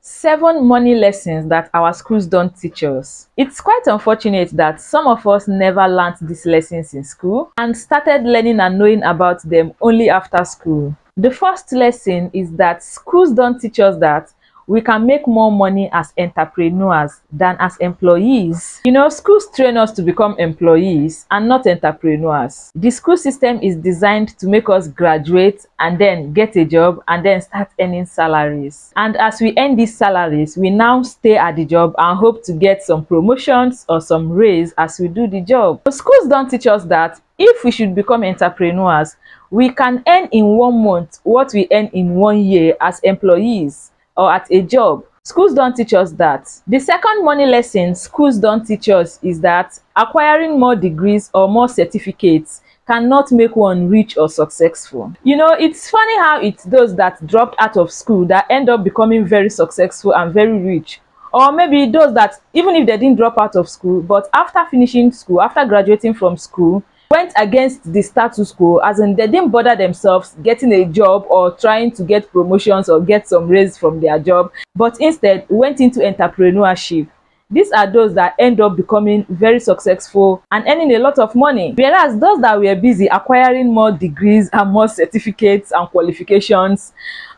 7 money lessons that our schools don't teach us. It's quite unfortunate that some of us never learned these lessons in school and started learning and knowing about them only after school. The first lesson is that schools don't teach us that we can make more money as entrepreneurs than as employees. Schools train us to become employees and not entrepreneurs. The school system is designed to make us graduate and then get a job and then start earning salaries. And as we earn these salaries, we now stay at the job and hope to get some promotions or some raise as we do the job. So schools don't teach us that if we should become entrepreneurs, we can earn in 1 month what we earn in 1 year as employees or at a job. Schools don't teach us that. The second money lesson schools don't teach us is that acquiring more degrees or more certificates cannot make one rich or successful. It's funny how it's those that dropped out of school that end up becoming very successful and very rich. Or maybe those that, even if they didn't drop out of school, but after finishing school, after graduating from school, went against the status quo, as in they didn't bother themselves getting a job or trying to get promotions or get some raise from their job, but instead went into entrepreneurship. These are those that end up becoming very successful and earning a lot of money. Whereas those that were busy acquiring more degrees and more certificates and qualifications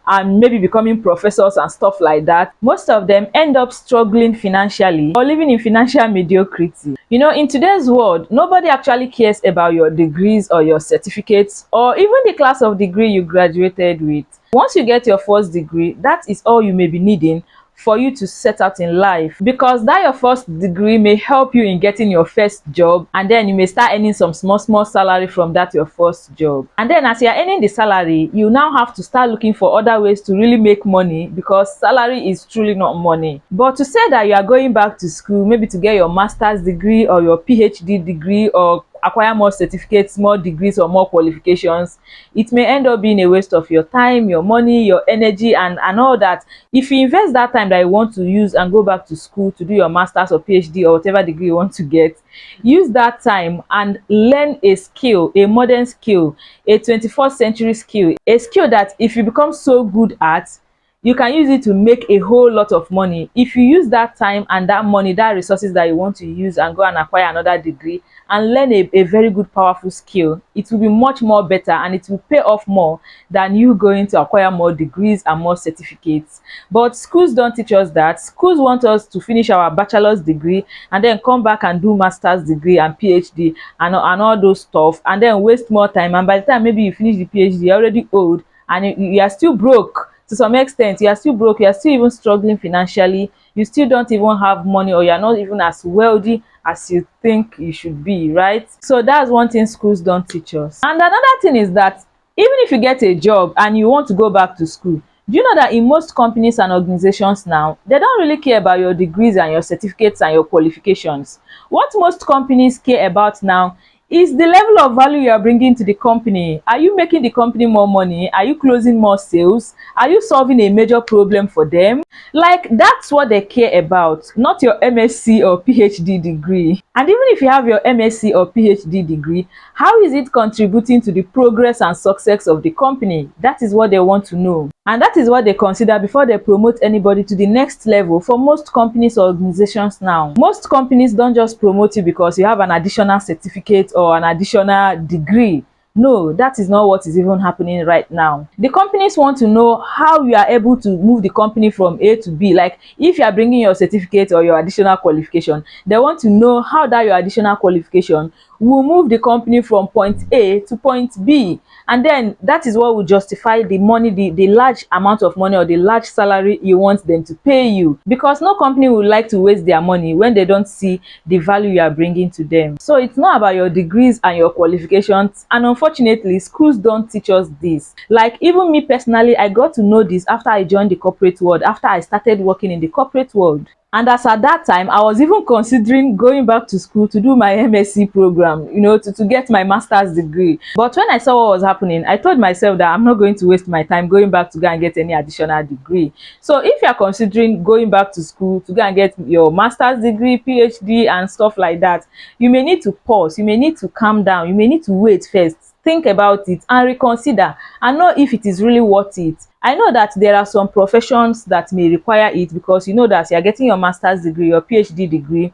and maybe becoming professors and stuff like that, most of them end up struggling financially or living in financial mediocrity. In today's world, nobody actually cares about your degrees or your certificates or even the class of degree you graduated with. Once you get your first degree, that is all you may be needing for you to set out in life, because that your first degree may help you in getting your first job, and then you may start earning some small salary from that your first job. And then as you're earning the salary, you now have to start looking for other ways to really make money, because salary is truly not money. But to say that you are going back to school maybe to get your master's degree or your PhD degree or acquire more certificates, more degrees or more qualifications, it may end up being a waste of your time, your money, your energy and all that. If you invest that time that you want to use and go back to school to do your master's or PhD or whatever degree you want to get, use that time and learn a skill, a modern skill, a 21st century skill, a skill that if you become so good at, you can use it to make a whole lot of money. If you use that time and that money, that resources that you want to use and go and acquire another degree and learn a very good, powerful skill, it will be much more better and it will pay off more than you going to acquire more degrees and more certificates. But schools don't teach us that. Schools want us to finish our bachelor's degree and then come back and do master's degree and PhD and all those stuff, and then waste more time. And by the time maybe you finish the PhD, you're already old and you are still broke. To some extent, you are still broke, you are still even struggling financially, you still don't even have money, or you're not even as wealthy as you think you should be, right? So that's one thing schools don't teach us. And another thing is that even if you get a job and you want to go back to school, do you know that in most companies and organizations now, they don't really care about your degrees and your certificates and your qualifications. What most companies care about now is the level of value you are bringing to the company. Are you making the company more money? Are you closing more sales? Are you solving a major problem for them? Like, that's what they care about, not your MSc or PhD degree. And even if you have your MSc or PhD degree, how is it contributing to the progress and success of the company? That is what they want to know. And that is what they consider before they promote anybody to the next level for most companies or organizations now. Most companies don't just promote you because you have an additional certificate or an additional degree. No, that is not what is even happening right now. The companies want to know how you are able to move the company from A to B. Like, if you are bringing your certificate or your additional qualification, they want to know how that your additional qualification will move the company from point A to point B. And then that is what will justify the money, the large amount of money or the large salary you want them to pay you. Because no company would like to waste their money when they don't see the value you are bringing to them. So it's not about your degrees and your qualifications. And unfortunately, schools don't teach us this. Like, even me personally, I got to know this after I joined the corporate world, after I started working in the corporate world. And as at that time, I was even considering going back to school to do my MSc program, to get my master's degree. But when I saw what was happening, I told myself that I'm not going to waste my time going back to go and get any additional degree. So if you're considering going back to school to go and get your master's degree, PhD and stuff like that, you may need to pause, you may need to calm down, you may need to wait first think about it and reconsider and know if it is really worth it. I know that there are some professions that may require it, because you know that you are getting your master's degree, your PhD degree,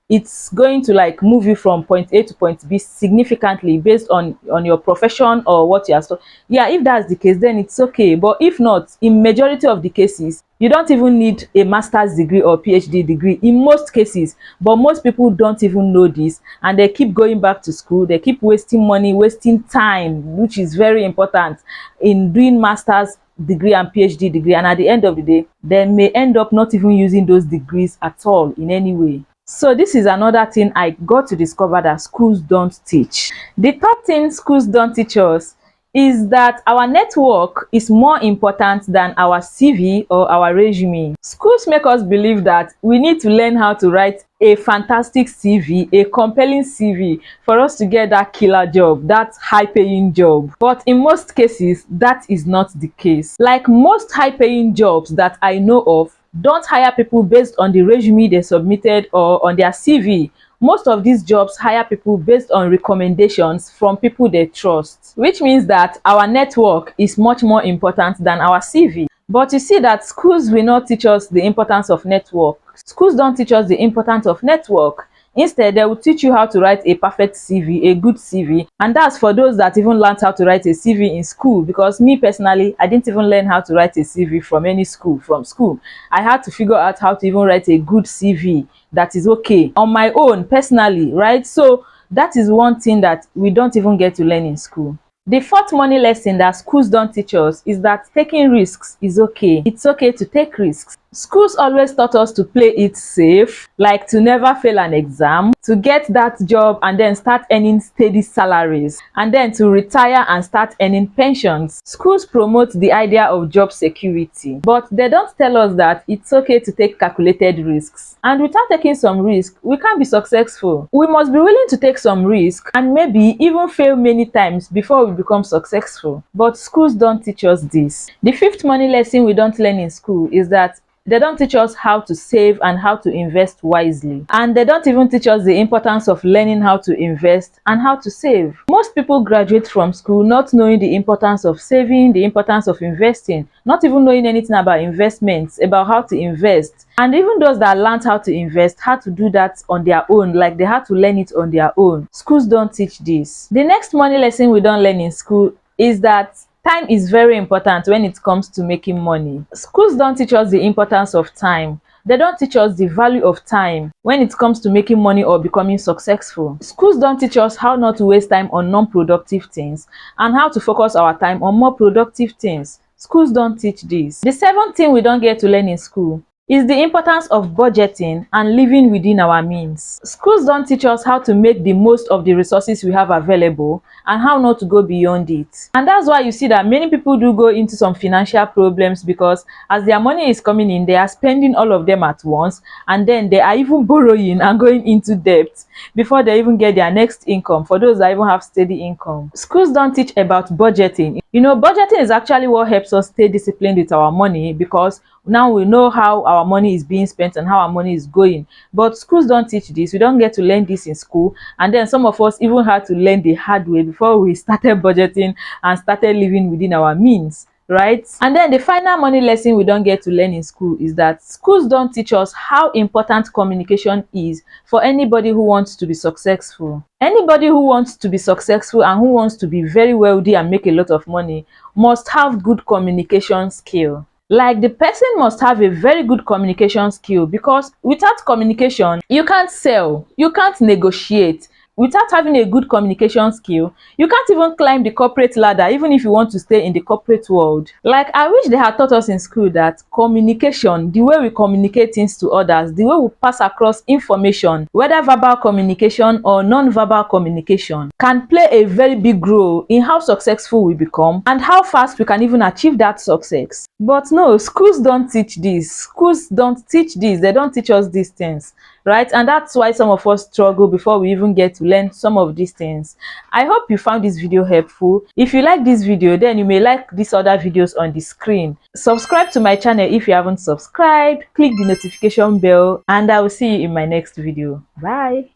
it's going to like move you from point A to point B significantly based on your profession or what you are. So yeah, if that's the case, then it's okay. But if not, in majority of the cases, you don't even need a master's degree or PhD degree in most cases. But most people don't even know this, and they keep going back to school, they keep wasting money, wasting time, which is very important in doing master's degree and PhD degree, and at the end of the day, they may end up not even using those degrees at all in any way. So this is another thing I got to discover that schools don't teach. The third thing schools don't teach us is that our network is more important than our CV or our resume. Schools make us believe that we need to learn how to write a fantastic CV, a compelling CV, for us to get that killer job, that high-paying job. But in most cases, that is not the case. Like most high-paying jobs that I know of, don't hire people based on the resume they submitted or on their CV. Most of these jobs hire people based on recommendations from people they trust, which means that our network is much more important than our CV. But you see that schools will not teach us the importance of network. Schools don't teach us the importance of network. Instead, they will teach you how to write a perfect CV, a good CV. And that's for those that even learned how to write a CV in school. Because me personally, I didn't even learn how to write a CV from any school, from school. I had to figure out how to even write a good CV that is okay on my own personally, right? So that is one thing that we don't even get to learn in school. The fourth money lesson that schools don't teach us is that taking risks is okay. It's okay to take risks. Schools always taught us to play it safe, like to never fail an exam, to get that job and then start earning steady salaries, and then to retire and start earning pensions. Schools promote the idea of job security, but they don't tell us that it's okay to take calculated risks. And without taking some risk, we can't be successful. We must be willing to take some risk and maybe even fail many times before we become successful. But schools don't teach us this. The fifth money lesson we don't learn in school is that they don't teach us how to save and how to invest wisely. And they don't even teach us the importance of learning how to invest and how to save. Most people graduate from school not knowing the importance of saving, the importance of investing, not even knowing anything about investments, about how to invest. And even those that learned how to invest had to do that on their own, like they had to learn it on their own. Schools don't teach this. The next money lesson we don't learn in school is that time is very important when it comes to making money. Schools don't teach us the importance of time. They don't teach us the value of time when it comes to making money or becoming successful. Schools don't teach us how not to waste time on non-productive things and how to focus our time on more productive things. Schools don't teach this. The seventh thing we don't get to learn in school is the importance of budgeting and living within our means. Schools don't teach us how to make the most of the resources we have available and how not to go beyond it. And that's why you see that many people do go into some financial problems, because as their money is coming in, they are spending all of them at once, and then they are even borrowing and going into debt before they even get their next income, for those that even have steady income. Schools don't teach about budgeting. You know, budgeting is actually what helps us stay disciplined with our money, because now we know how our money is being spent and how our money is going. But schools don't teach this. We don't get to learn this in school, and then some of us even had to learn the hard way before we started budgeting and started living within our means, right? And then the final money lesson we don't get to learn in school is that schools don't teach us how important communication is for anybody who wants to be successful. Anybody who wants to be successful and who wants to be very wealthy and make a lot of money must have good communication skill. Like, the person must have a very good communication skill, because without communication, you can't sell, you can't negotiate. Without having a good communication skill, you can't even climb the corporate ladder, even if you want to stay in the corporate world. Like, I wish they had taught us in school that communication, the way we communicate things to others, the way we pass across information, whether verbal communication or non-verbal communication, can play a very big role in how successful we become and how fast we can even achieve that success. But no, schools don't teach this. Schools don't teach this. They don't teach us these things, right? And that's why some of us struggle before we even get to learn some of these things. I hope you found this video helpful. If you like this video, then you may like these other videos on the screen. Subscribe to my channel if you haven't subscribed, click the notification bell, and I will see you in my next video. Bye.